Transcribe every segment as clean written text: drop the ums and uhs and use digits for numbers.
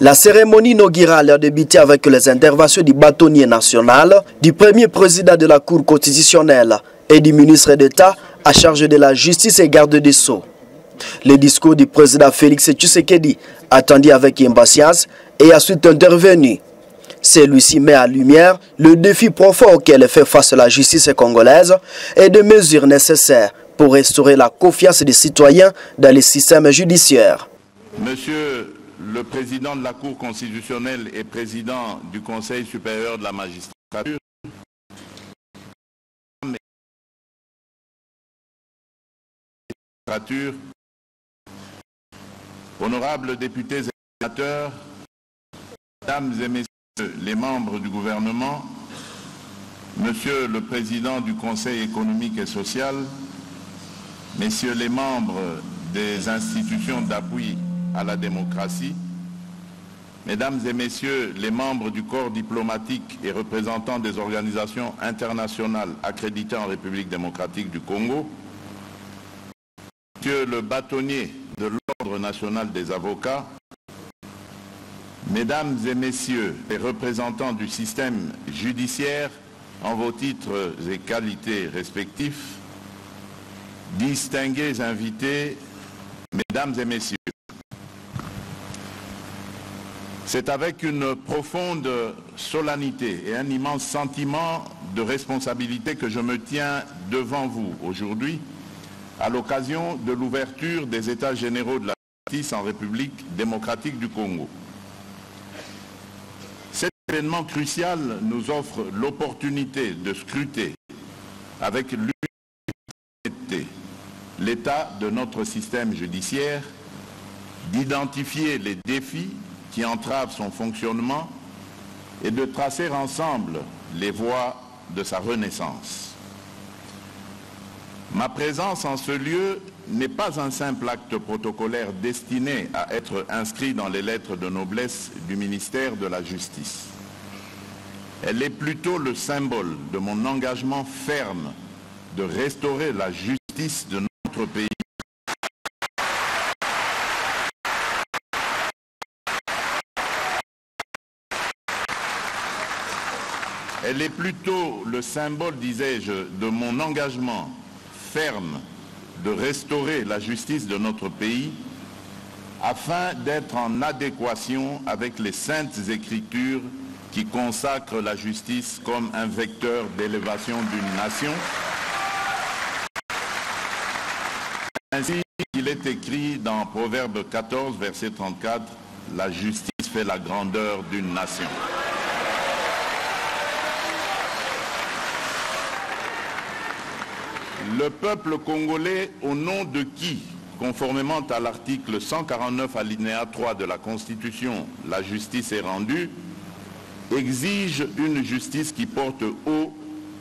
La cérémonie inaugurale a débuté avec les interventions du bâtonnier national, du premier président de la Cour constitutionnelle et du ministre d'État à charge de la justice et garde des Sceaux. Le discours du président Félix Tshisekedi, attendu avec impatience, et ensuite intervenu. Celui-ci met en lumière le défi profond auquel fait face la justice congolaise et des mesures nécessaires pour restaurer la confiance des citoyens dans le système judiciaire. Monsieur le président de la Cour constitutionnelle et président du Conseil supérieur de la magistrature, honorables députés et sénateurs, mesdames et messieurs les membres du gouvernement, monsieur le président du Conseil économique et social, messieurs les membres des institutions d'appui à la démocratie, mesdames et messieurs les membres du corps diplomatique et représentants des organisations internationales accréditées en République démocratique du Congo, monsieur le bâtonnier de l'Ordre national des avocats, mesdames et messieurs les représentants du système judiciaire en vos titres et qualités respectifs, distingués invités, mesdames et messieurs, c'est avec une profonde solennité et un immense sentiment de responsabilité que je me tiens devant vous aujourd'hui à l'occasion de l'ouverture des États généraux de la justice en République démocratique du Congo. Cet événement crucial nous offre l'opportunité de scruter avec l'unité l'état de notre système judiciaire, d'identifier les défis qui entravent son fonctionnement et de tracer ensemble les voies de sa renaissance. Ma présence en ce lieu n'est pas un simple acte protocolaire destiné à être inscrit dans les lettres de noblesse du ministère de la Justice. Elle est plutôt le symbole de mon engagement ferme de restaurer la justice de notre pays. Elle est plutôt le symbole, disais-je, de mon engagement ferme de restaurer la justice de notre pays afin d'être en adéquation avec les saintes écritures qui consacrent la justice comme un vecteur d'élévation d'une nation. Ainsi qu'il est écrit dans Proverbe 14, verset 34, « La justice fait la grandeur d'une nation ». Le peuple congolais, au nom de qui, conformément à l'article 149 alinéa 3 de la Constitution, la justice est rendue, exige une justice qui porte haut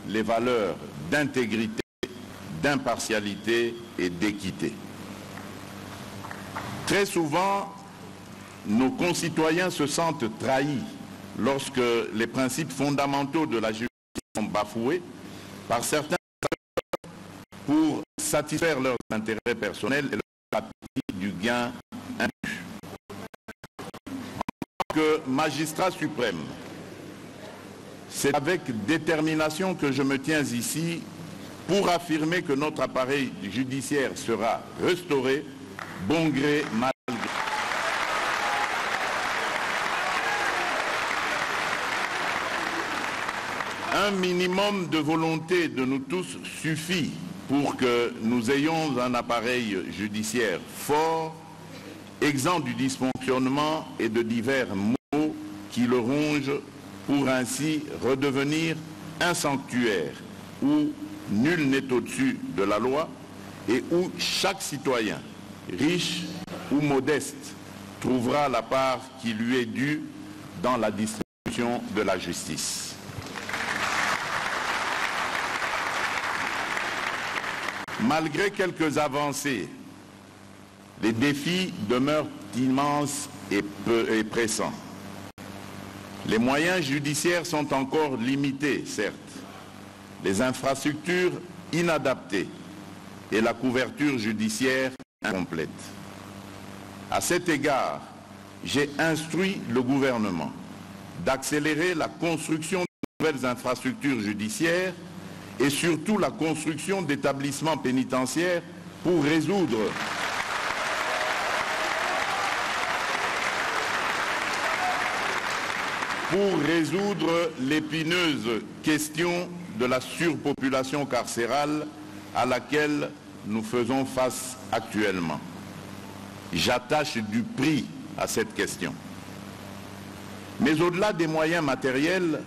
les valeurs d'intégrité, d'impartialité et d'équité. Très souvent, nos concitoyens se sentent trahis lorsque les principes fondamentaux de la justice sont bafoués par certains pour satisfaire leurs intérêts personnels et leur appétit du gain indu. En tant que magistrat suprême, c'est avec détermination que je me tiens ici pour affirmer que notre appareil judiciaire sera restauré, bon gré, mal gré. Un minimum de volonté de nous tous suffit pour que nous ayons un appareil judiciaire fort, exempt du dysfonctionnement et de divers maux qui le rongent, pour ainsi redevenir un sanctuaire où nul n'est au-dessus de la loi et où chaque citoyen, riche ou modeste, trouvera la part qui lui est due dans la distribution de la justice. Malgré quelques avancées, les défis demeurent immenses et pressants. Les moyens judiciaires sont encore limités, certes, les infrastructures inadaptées et la couverture judiciaire incomplète. À cet égard, j'ai instruit le gouvernement d'accélérer la construction de nouvelles infrastructures judiciaires et surtout la construction d'établissements pénitentiaires pour résoudre l'épineuse question de la surpopulation carcérale à laquelle nous faisons face actuellement. J'attache du prix à cette question. Mais au-delà des moyens matériels,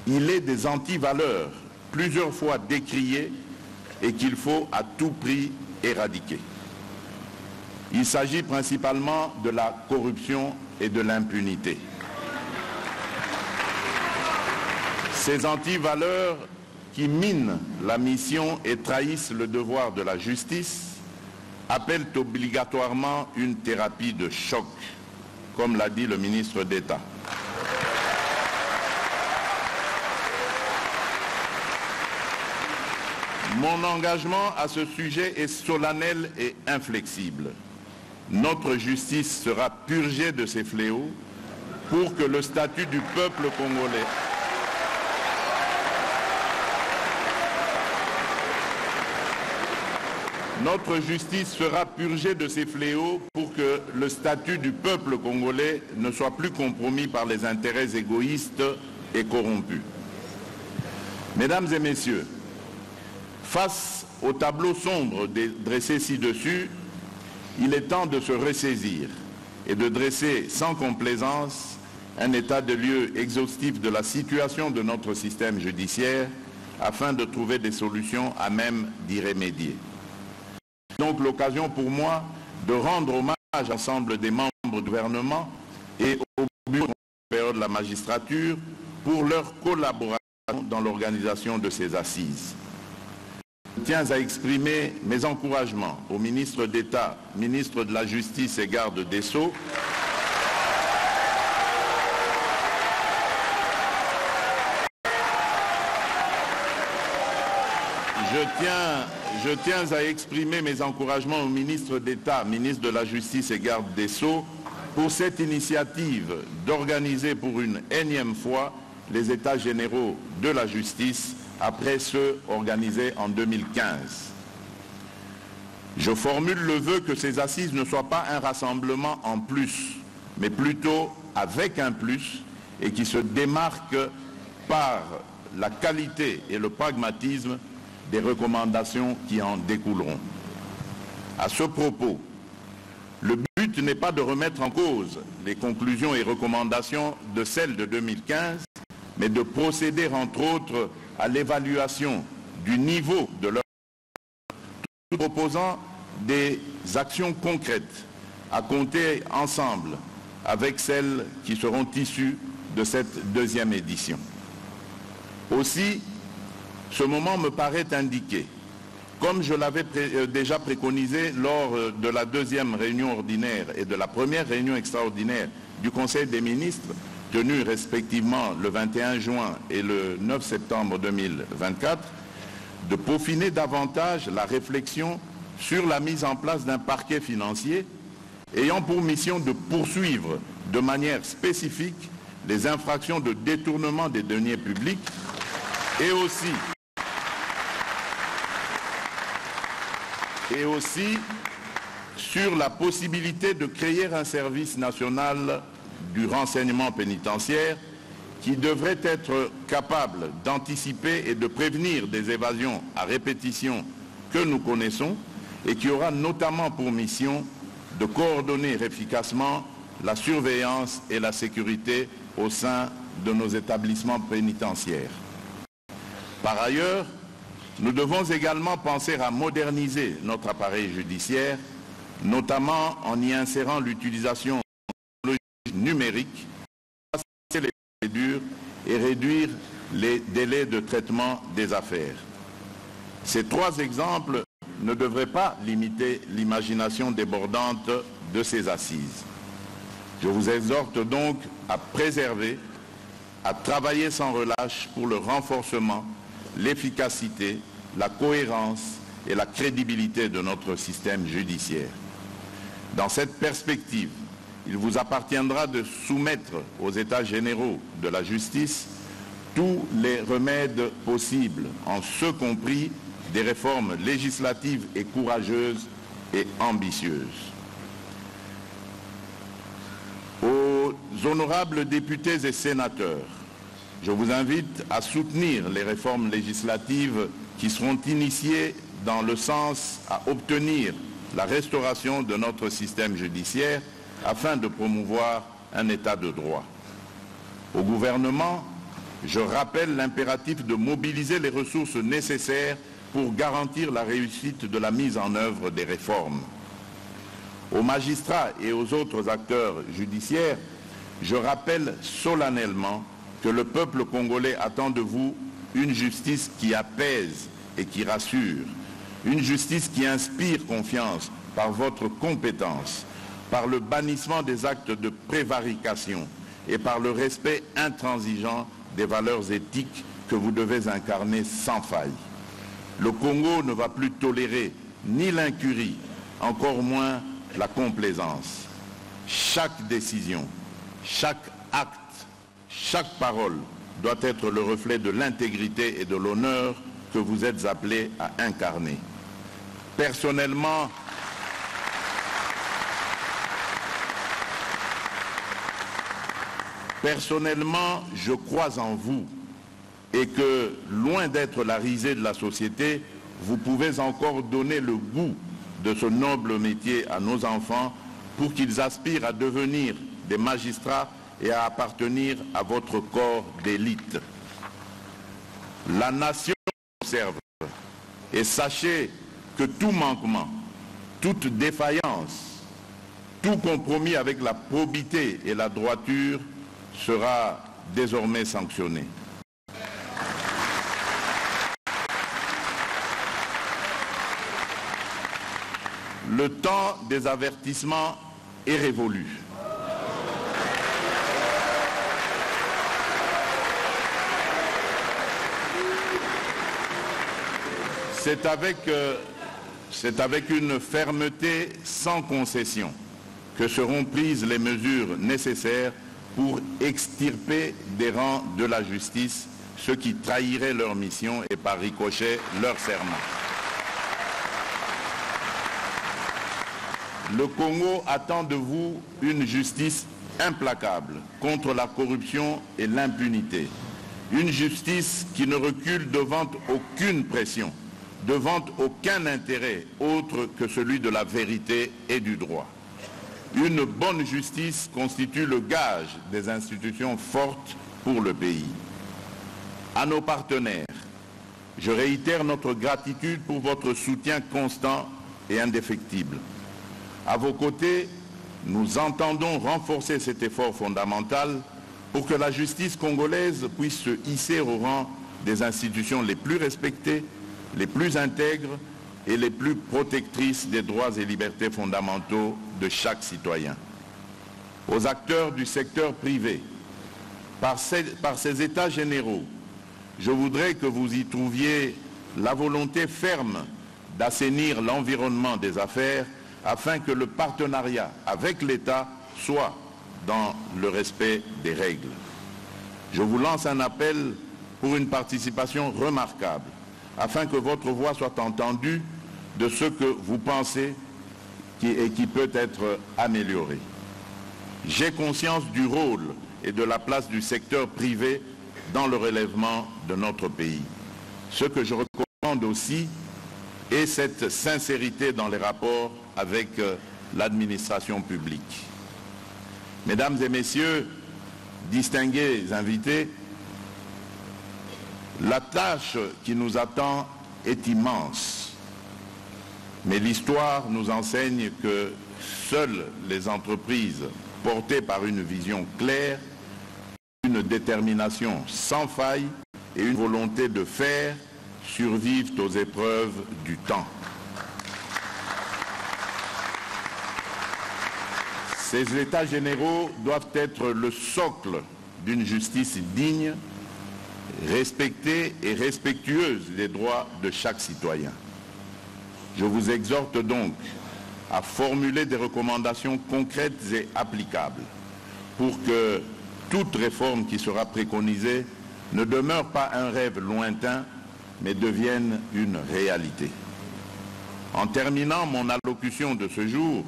il est des antivaleurs plusieurs fois décriées et qu'il faut à tout prix éradiquer. Il s'agit principalement de la corruption et de l'impunité. Ces antivaleurs qui minent la mission et trahissent le devoir de la justice appellent obligatoirement une thérapie de choc, comme l'a dit le ministre d'État. Mon engagement à ce sujet est solennel et inflexible. Notre justice sera purgée de ces fléaux pour que le statut du peuple congolais ne soit plus compromis par les intérêts égoïstes et corrompus. Mesdames et messieurs, face au tableau sombre dressé ci-dessus, il est temps de se ressaisir et de dresser sans complaisance un état de lieux exhaustif de la situation de notre système judiciaire afin de trouver des solutions à même d'y remédier. C'est donc l'occasion pour moi de rendre hommage à l'ensemble des membres du gouvernement et au bureau de la magistrature pour leur collaboration dans l'organisation de ces assises. Je tiens à exprimer mes encouragements au ministre d'État, ministre de la Justice et garde des Sceaux, Je tiens à exprimer mes encouragements au ministre d'État, ministre de la Justice et garde des Sceaux, pour cette initiative d'organiser pour une énième fois les États généraux de la justice après ceux organisés en 2015. Je formule le vœu que ces assises ne soient pas un rassemblement en plus, mais plutôt avec un plus, et qui se démarque par la qualité et le pragmatisme des recommandations qui en découleront. À ce propos, le but n'est pas de remettre en cause les conclusions et recommandations de celles de 2015, mais de procéder entre autres à l'évaluation du niveau de leur tout en proposant des actions concrètes à compter ensemble avec celles qui seront issues de cette deuxième édition. Aussi, ce moment me paraît indiqué, comme je l'avais déjà préconisé lors de la deuxième réunion ordinaire et de la première réunion extraordinaire du Conseil des ministres, tenue respectivement le 21 juin et le 9 septembre 2024, de peaufiner davantage la réflexion sur la mise en place d'un parquet financier ayant pour mission de poursuivre de manière spécifique les infractions de détournement des deniers publics et aussi sur la possibilité de créer un service national du renseignement pénitentiaire qui devrait être capable d'anticiper et de prévenir des évasions à répétition que nous connaissons et qui aura notamment pour mission de coordonner efficacement la surveillance et la sécurité au sein de nos établissements pénitentiaires. Par ailleurs, nous devons également penser à moderniser notre appareil judiciaire, notamment en y insérant l'utilisation numérique, faciliter les procédures et réduire les délais de traitement des affaires. Ces trois exemples ne devraient pas limiter l'imagination débordante de ces assises. Je vous exhorte donc à préserver, à travailler sans relâche pour le renforcement, l'efficacité, la cohérence et la crédibilité de notre système judiciaire. Dans cette perspective, il vous appartiendra de soumettre aux États généraux de la justice tous les remèdes possibles, en ce compris des réformes législatives et courageuses et ambitieuses. Aux honorables députés et sénateurs, je vous invite à soutenir les réformes législatives qui seront initiées dans le sens à obtenir la restauration de notre système judiciaire afin de promouvoir un état de droit. Au gouvernement, je rappelle l'impératif de mobiliser les ressources nécessaires pour garantir la réussite de la mise en œuvre des réformes. Aux magistrats et aux autres acteurs judiciaires, je rappelle solennellement que le peuple congolais attend de vous une justice qui apaise et qui rassure, une justice qui inspire confiance par votre compétence, par le bannissement des actes de prévarication et par le respect intransigeant des valeurs éthiques que vous devez incarner sans faille. Le Congo ne va plus tolérer ni l'incurie, encore moins la complaisance. Chaque décision, chaque acte, chaque parole doit être le reflet de l'intégrité et de l'honneur que vous êtes appelés à incarner. Personnellement, je crois en vous et que, loin d'être la risée de la société, vous pouvez encore donner le goût de ce noble métier à nos enfants pour qu'ils aspirent à devenir des magistrats et à appartenir à votre corps d'élite. La nation observe et sachez que tout manquement, toute défaillance, tout compromis avec la probité et la droiture sera désormais sanctionné. Le temps des avertissements est révolu. C'est avec une fermeté sans concession que seront prises les mesures nécessaires pour extirper des rangs de la justice ceux qui trahiraient leur mission et par ricochet leur serment. Le Congo attend de vous une justice implacable contre la corruption et l'impunité. Une justice qui ne recule devant aucune pression, devant aucun intérêt autre que celui de la vérité et du droit. Une bonne justice constitue le gage des institutions fortes pour le pays. À nos partenaires, je réitère notre gratitude pour votre soutien constant et indéfectible. À vos côtés, nous entendons renforcer cet effort fondamental pour que la justice congolaise puisse se hisser au rang des institutions les plus respectées, les plus intègres et les plus protectrices des droits et libertés fondamentaux de chaque citoyen. Aux acteurs du secteur privé, par ces états généraux, je voudrais que vous y trouviez la volonté ferme d'assainir l'environnement des affaires afin que le partenariat avec l'État soit dans le respect des règles. Je vous lance un appel pour une participation remarquable afin que votre voix soit entendue de ce que vous pensez et qui peut être amélioré. J'ai conscience du rôle et de la place du secteur privé dans le relèvement de notre pays. Ce que je recommande aussi est cette sincérité dans les rapports avec l'administration publique. Mesdames et messieurs, distingués invités, la tâche qui nous attend est immense. Mais l'histoire nous enseigne que seules les entreprises portées par une vision claire, une détermination sans faille et une volonté de faire survivent aux épreuves du temps. Ces états généraux doivent être le socle d'une justice digne, respectée et respectueuse des droits de chaque citoyen. Je vous exhorte donc à formuler des recommandations concrètes et applicables pour que toute réforme qui sera préconisée ne demeure pas un rêve lointain, mais devienne une réalité. En terminant mon allocution de ce jour,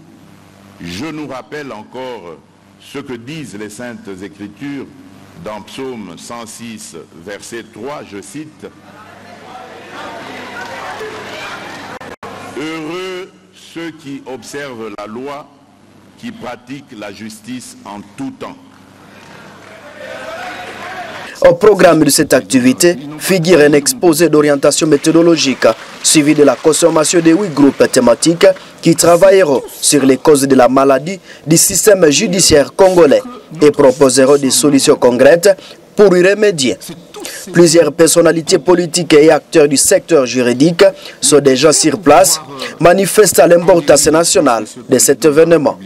je nous rappelle encore ce que disent les Saintes Écritures dans Psaume 106, verset 3, je cite, « Heureux ceux qui observent la loi, qui pratiquent la justice en tout temps. » Au programme de cette activité figure un exposé d'orientation méthodologique suivi de la consommation de 8 groupes thématiques qui travailleront sur les causes de la maladie du système judiciaire congolais et proposeront des solutions concrètes pour y remédier. Plusieurs personnalités politiques et acteurs du secteur juridique sont déjà sur place, manifestant l'importance nationale de cet événement.